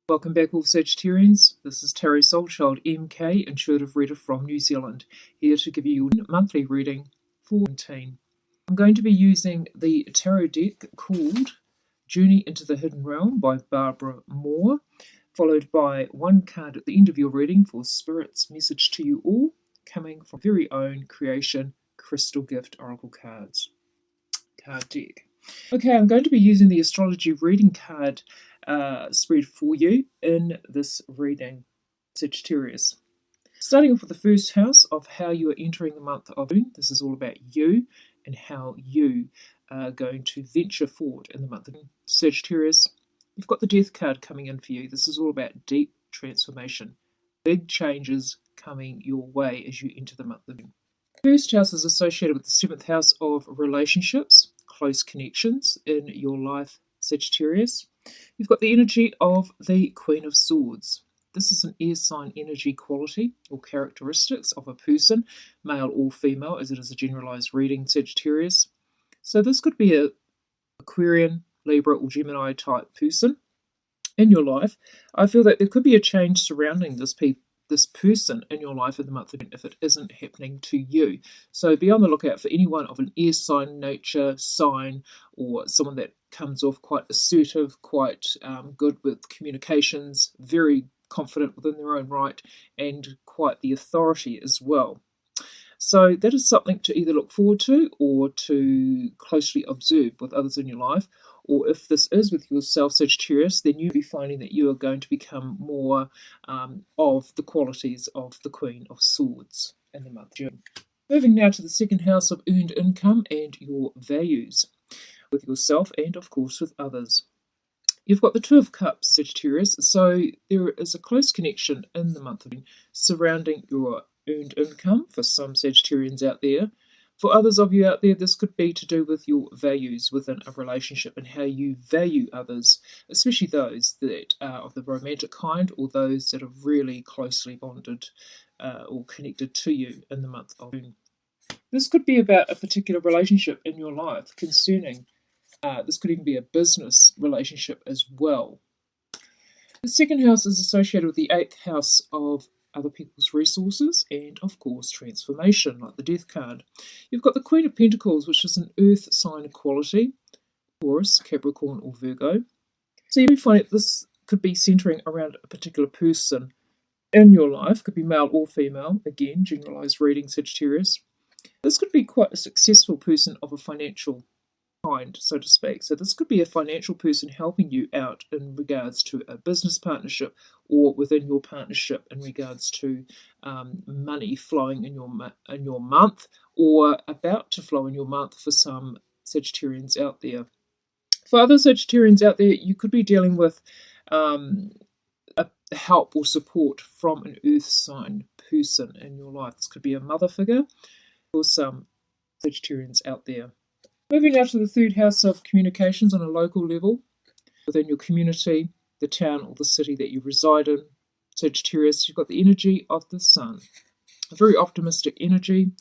Welcome back, all Sagittarians. This is Tarot Soulchild MK, intuitive reader from New Zealand, here to give you your monthly reading for 2019. I'm going to be using the tarot deck called Journey into the Hidden Realm by Barbara Moore, followed by one card at the end of your reading for Spirit's message to you all, coming from very own creation Crystal Gift Oracle card deck. Okay, I'm going to be using the astrology reading card spread for you in this reading, Sagittarius. Starting off with the first house of how you are entering the month of June. This is all about you and how you are going to venture forward in the month of Sagittarius. You've got the Death card coming in for you. This is all about deep transformation. Big changes coming your way as you enter the month of June. The first house is associated with the 7th house of relationships, close connections in your life, Sagittarius. You've got the energy of the Queen of Swords. This is an air sign energy quality or characteristics of a person, male or female, as it is a generalized reading, Sagittarius. So this could be a Aquarian, Libra, or Gemini type person in your life. I feel that there could be a change surrounding this person in your life in the month of June if it isn't happening to you. So be on the lookout for anyone of an air sign, nature, sign, or someone that comes off quite assertive, quite good with communications, very confident within their own right, and quite the authority as well. So that is something to either look forward to or to closely observe with others in your life. Or if this is with yourself, Sagittarius, then you'll be finding that you are going to become more of the qualities of the Queen of Swords in the month of June. Moving now to the second house of earned income and your values with yourself and, of course, with others. You've got the Two of Cups, Sagittarius, so there is a close connection in the month of June surrounding your earned income for some Sagittarians out there. For others of you out there, this could be to do with your values within a relationship and how you value others, especially those that are of the romantic kind or those that are really closely bonded or connected to you in the month of June. This could be about a particular relationship in your life concerning, this could even be a business relationship as well. The second house is associated with the 8th house of other people's resources and, of course, transformation, like the Death card. You've got the Queen of Pentacles, which is an earth sign quality, Taurus, Capricorn, or Virgo. So you may find that this could be centering around a particular person in your life, could be male or female, again, generalized reading, Sagittarius. This could be quite a successful person of a financial kind, so to speak. So this could be a financial person helping you out in regards to a business partnership or within your partnership in regards to money flowing in your month or about to flow in your month for some Sagittarians out there. For other Sagittarians out there, you could be dealing with help or support from an earth sign person in your life. This could be a mother figure for some Sagittarians out there. Moving now to the third house of communications on a local level, within your community, the town or the city that you reside in. Sagittarius, you've got the energy of the sun, a very optimistic energy.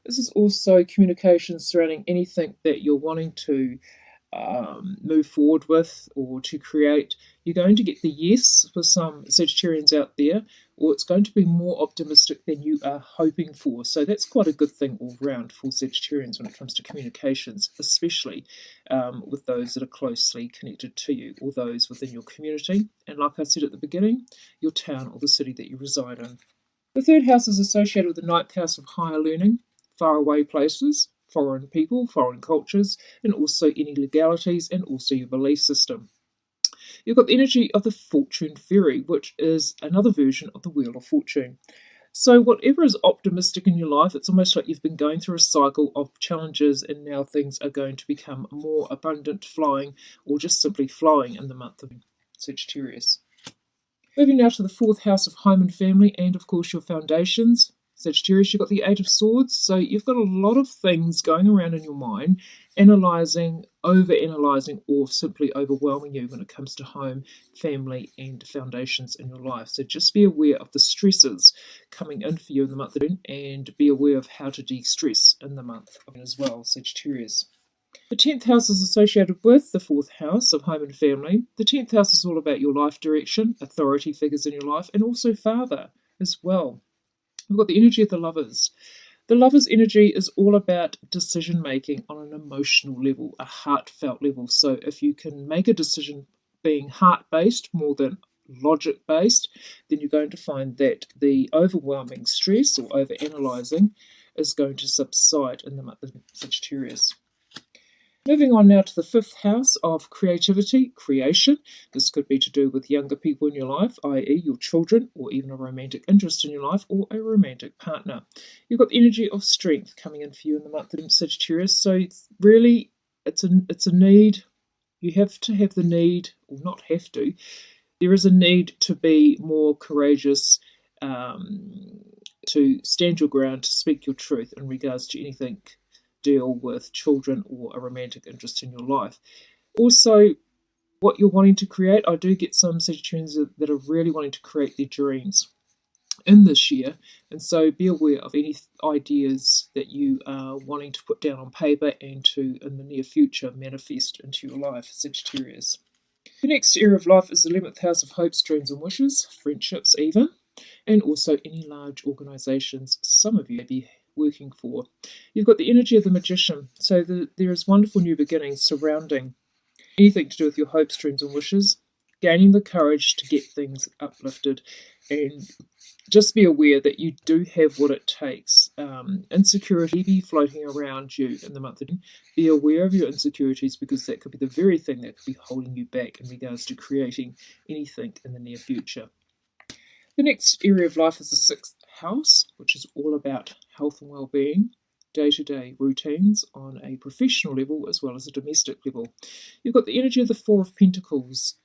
This is also communications surrounding anything that you're wanting to move forward with or to create. You're going to get the yes for some Sagittarians out there, or it's going to be more optimistic than you are hoping for. So that's quite a good thing all round for Sagittarians when it comes to communications, especially with those that are closely connected to you or those within your community. And like I said at the beginning, your town or the city that you reside in. The third house is associated with the 9th house of higher learning, faraway places, foreign people, foreign cultures, and also any legalities and also your belief system. You've got the energy of the Fortune Fairy, which is another version of the Wheel of Fortune. So whatever is optimistic in your life, it's almost like you've been going through a cycle of challenges and now things are going to become more abundant, flowing, or just simply flowing in the month of Sagittarius. Moving now to the 4th house of home and family and, of course, your foundations. Sagittarius, you've got the 8 of Swords, so you've got a lot of things going around in your mind, analysing, over-analysing, or simply overwhelming you when it comes to home, family, and foundations in your life. So just be aware of the stresses coming in for you in the month of June, and be aware of how to de-stress in the month as well, Sagittarius. The 10th house is associated with the 4th house of home and family. The 10th house is all about your life direction, authority figures in your life, and also father as well. We've got the energy of the lovers. The lover's energy is all about decision making on an emotional level, a heartfelt level. So if you can make a decision being heart based more than logic based, then you're going to find that the overwhelming stress or over analysing is going to subside in the month of Sagittarius. Moving on now to the 5th house of creativity, creation. This could be to do with younger people in your life, i.e. your children, or even a romantic interest in your life, or a romantic partner. You've got the energy of strength coming in for you in the month of Sagittarius. So really, it's a need. You have to have the need, or not have to. There is a need to be more courageous, to stand your ground, to speak your truth in regards to anything deal with children or a romantic interest in your life. Also, what you're wanting to create, I do get some Sagittarians that are really wanting to create their dreams in this year, and so be aware of any ideas that you are wanting to put down on paper and to, in the near future, manifest into your life, Sagittarius. The next area of life is the 11th house of hopes, dreams and wishes, friendships even, and also any large organisations some of you may be working for. You've got the energy of the magician, so there is wonderful new beginnings surrounding anything to do with your hopes, dreams and wishes, gaining the courage to get things uplifted, and just be aware that you do have what it takes. Insecurity be floating around you in the month of June. Be aware of your insecurities, because that could be the very thing that could be holding you back in regards to creating anything in the near future. The next area of life is the 6th house, which is all about health and well-being, day-to-day routines on a professional level as well as a domestic level. You've got the energy of the 4 of Pentacles,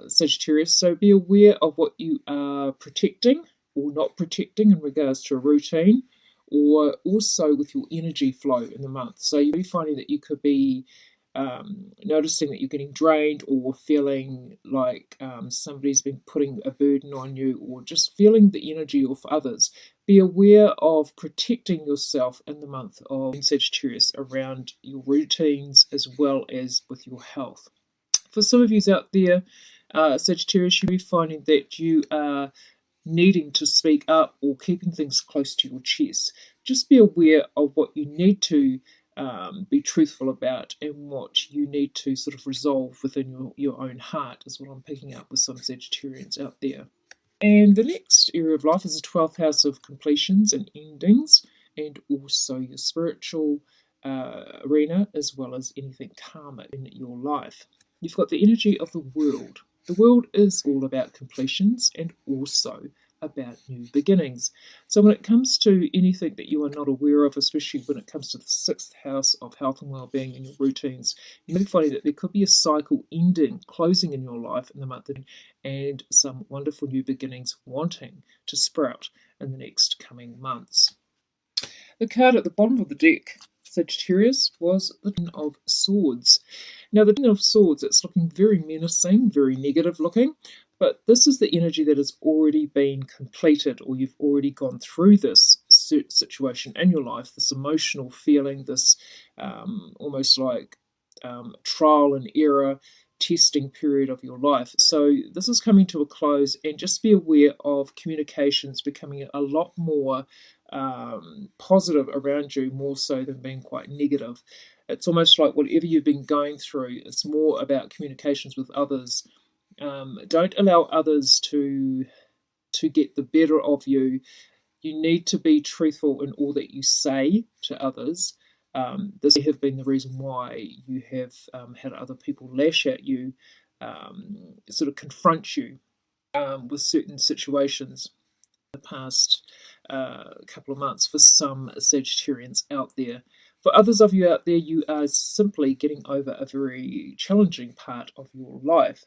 Sagittarius, so be aware of what you are protecting or not protecting in regards to a routine, or also with your energy flow in the month. So you'll be finding that you could be noticing that you're getting drained, or feeling like somebody's been putting a burden on you, or just feeling the energy of others. Be aware of protecting yourself in the month of Sagittarius around your routines as well as with your health. For some of you out there, Sagittarius, you'll be finding that you are needing to speak up or keeping things close to your chest. Just be aware of what you need to be truthful about, and what you need to sort of resolve within your own heart, is what I'm picking up with some Sagittarians out there. And the next area of life is the 12th house of completions and endings, and also your spiritual arena, as well as anything karmic in your life. You've got the energy of the world. The world is all about completions and also about new beginnings. So when it comes to anything that you are not aware of, especially when it comes to the 6th house of health and well-being and your routines, you may find that there could be a cycle ending, closing in your life in the month, and some wonderful new beginnings wanting to sprout in the next coming months. The card at the bottom of the deck, Sagittarius, was the Ten of Swords. Now, the Ten of Swords, it's looking very menacing, very negative looking, but this is the energy that has already been completed, or you've already gone through this situation in your life, this emotional feeling, this almost like trial and error testing period of your life. So this is coming to a close, and just be aware of communications becoming a lot more positive around you, more so than being quite negative. It's almost like whatever you've been going through, it's more about communications with others. Don't allow others to get the better of you. You need to be truthful in all that you say to others. This may have been the reason why you have had other people lash at you, sort of confront you with certain situations in the past couple of months for some Sagittarians out there. For others of you out there, you are simply getting over a very challenging part of your life.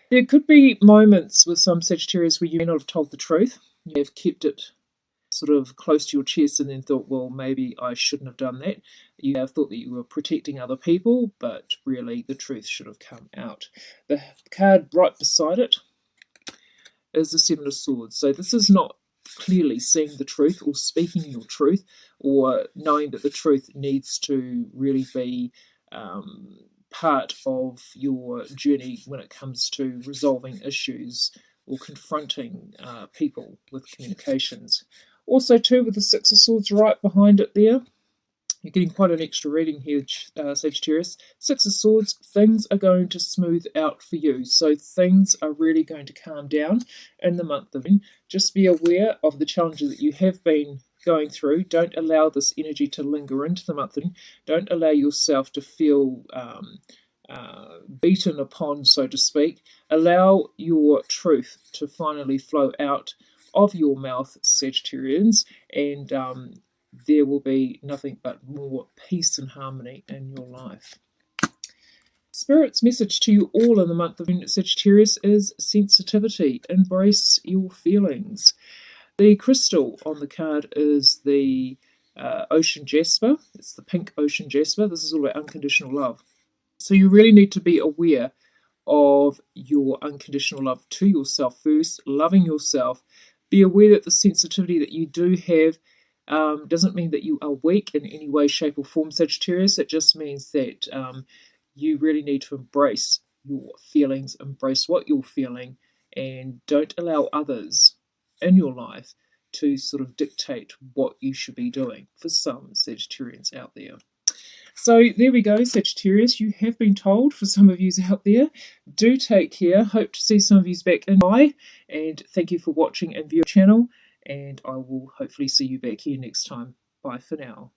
There could be moments with some Sagittarius where you may not have told the truth. You have kept it sort of close to your chest and then thought, well, maybe I shouldn't have done that. You have thought that you were protecting other people, but really the truth should have come out. The card right beside it is the Seven of Swords. So this is not clearly seeing the truth or speaking your truth, or knowing that the truth needs to really be part of your journey when it comes to resolving issues or confronting people with communications. Also, too, with the Six of Swords right behind it there, you're getting quite an extra reading here, Sagittarius. Six of Swords, things are going to smooth out for you. So things are really going to calm down in the month of June. Just be aware of the challenges that you have been going through. Don't allow this energy to linger into the month of June. Don't allow yourself to feel beaten upon, so to speak. Allow your truth to finally flow out of your mouth, Sagittarians, and there will be nothing but more peace and harmony in your life. Spirit's message to you all in the month of June, Sagittarius, is sensitivity. Embrace your feelings. The crystal on the card is the ocean jasper. It's the pink ocean jasper. This is all about unconditional love. So you really need to be aware of your unconditional love to yourself first, loving yourself. Be aware that the sensitivity that you do have doesn't mean that you are weak in any way, shape, or form, Sagittarius. It just means that you really need to embrace your feelings, embrace what you're feeling, and don't allow others in your life to sort of dictate what you should be doing, for some Sagittarians out there. So there we go, Sagittarius. You have been told, for some of you out there. Do take care. Hope to see some of you back in July. And thank you for watching and viewing the channel. And I will hopefully see you back here next time. Bye for now.